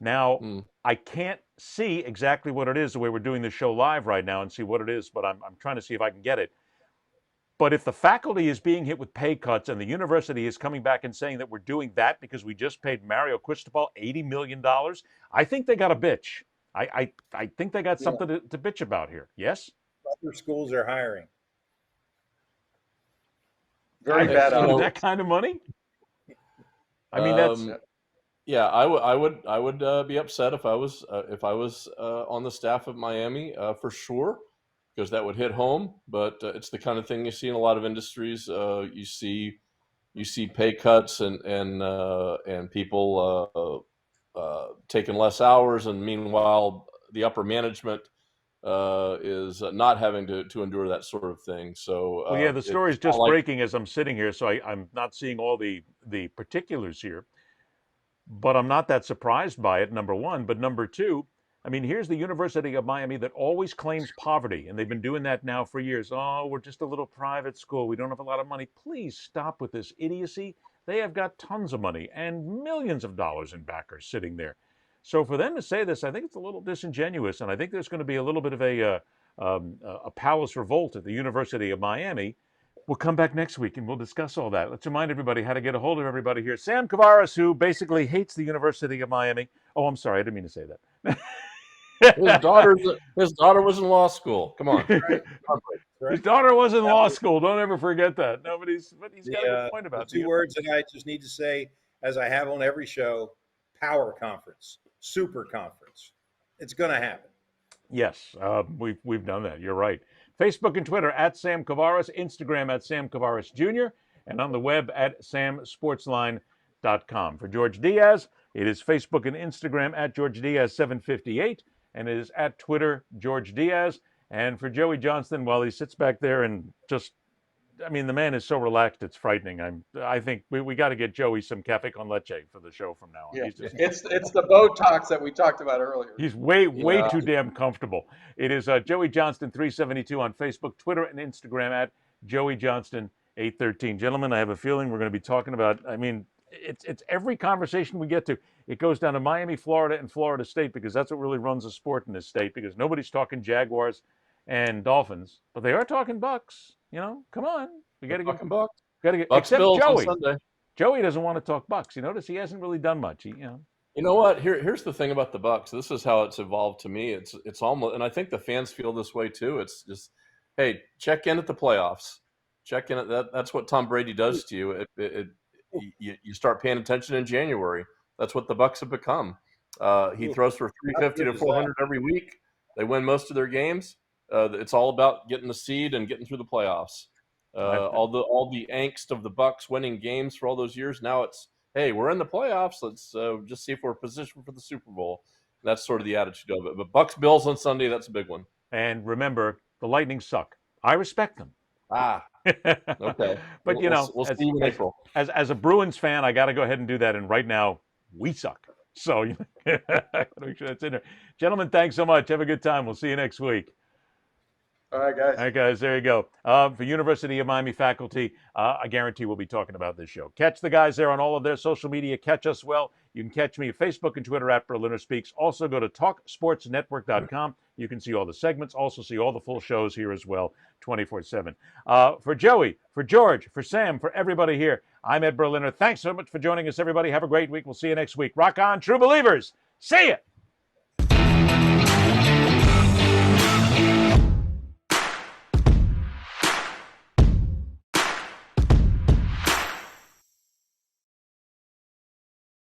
Now, I can't see exactly what it is the way we're doing the show live right now and see what it is, but I'm trying to see if I can get it. But if the faculty is being hit with pay cuts and the university is coming back and saying that we're doing that because we just paid Mario Cristobal $80 million, I think they got a bitch. I think they got something to bitch about here. Yes? other schools are hiring. Very bad. That kind of money? I mean, that's yeah. I would be upset if I was on the staff of Miami for sure, because that would hit home. But it's the kind of thing you see in a lot of industries. You see pay cuts and people taking less hours, and meanwhile the upper management is not having to endure that sort of thing. So well, yeah, the story is just like breaking as I'm sitting here, so I'm not seeing all the particulars here. But I'm not that surprised by it, number one. But number two, I mean, here's the University of Miami that always claims poverty, and they've been doing that now for years. Oh, we're just a little private school. We don't have a lot of money. Please stop with this idiocy. They have got tons of money and millions of dollars in backers sitting there. So for them to say this, I think it's a little disingenuous, and I think there's going to be a little bit of a palace revolt at the University of Miami. We'll come back next week and we'll discuss all that. Let's remind everybody how to get a hold of everybody here. Sam Kouvaris, who basically hates the University of Miami. Oh, I'm sorry, I didn't mean to say that. his daughter was in law school. Come on. Right. His daughter was in law school. Don't ever forget that. But he's got a good point about the two words that I just need to say, as I have on every show: power conference, super conference. It's going to happen. Yes, we've done that. You're right. Facebook and Twitter at Sam Kouvaris, Instagram at Sam Kouvaris Jr., and on the web at samsportsline.com. For George Diaz, it is Facebook and Instagram at George Diaz 758, and it is at Twitter George Diaz. And for Joey Johnston, while he sits back there and just, I mean, the man is so relaxed, it's frightening. I think we got to get Joey some cafe con leche for the show from now on. Yeah. It's the Botox that we talked about earlier. He's way too damn comfortable. It is Joey Johnston 372 on Facebook, Twitter, and Instagram at Joey Johnston 813. Gentlemen, I have a feeling we're going to be talking about. I mean, it's every conversation we get to. It goes down to Miami, Florida, and Florida State, because that's what really runs the sport in this state. Because nobody's talking Jaguars and Dolphins, but they are talking Bucks. You know, come on, we got to get Bucks. Got to get Bucks except Bills Joey. on Sunday. Joey doesn't want to talk Bucks. You notice he hasn't really done much. You know what? Here's the thing about the Bucks. This is how it's evolved to me. It's almost, and I think the fans feel this way too. It's just, hey, check in at the playoffs. Check in at that. That's what Tom Brady does to you. You start paying attention in January. That's what the Bucks have become. He throws for 350 to 400 every week. They win most of their games. It's all about getting the seed and getting through the playoffs. All the angst of the Bucks winning games for all those years. Now it's, hey, we're in the playoffs. Let's just see if we're positioned for the Super Bowl. That's sort of the attitude of it. But Bucks Bills on Sunday, that's a big one. And remember, the Lightning suck. I respect them. Okay. But we'll see you in April. As a Bruins fan, I got to go ahead and do that. And right now, we suck. So I got to make sure that's in there. Gentlemen, thanks so much. Have a good time. We'll see you next week. All right, guys. All right, guys, there you go. For University of Miami faculty, I guarantee we'll be talking about this show. Catch the guys there on all of their social media. Catch us well. You can catch me at Facebook and Twitter at Berliner Speaks. Also, go to TalkSportsNetwork.com. You can see all the segments, also see all the full shows here as well, 24/7. For Joey, for George, for Sam, for everybody here, I'm Ed Berliner. Thanks so much for joining us, everybody. Have a great week. We'll see you next week. Rock on, true believers. See ya.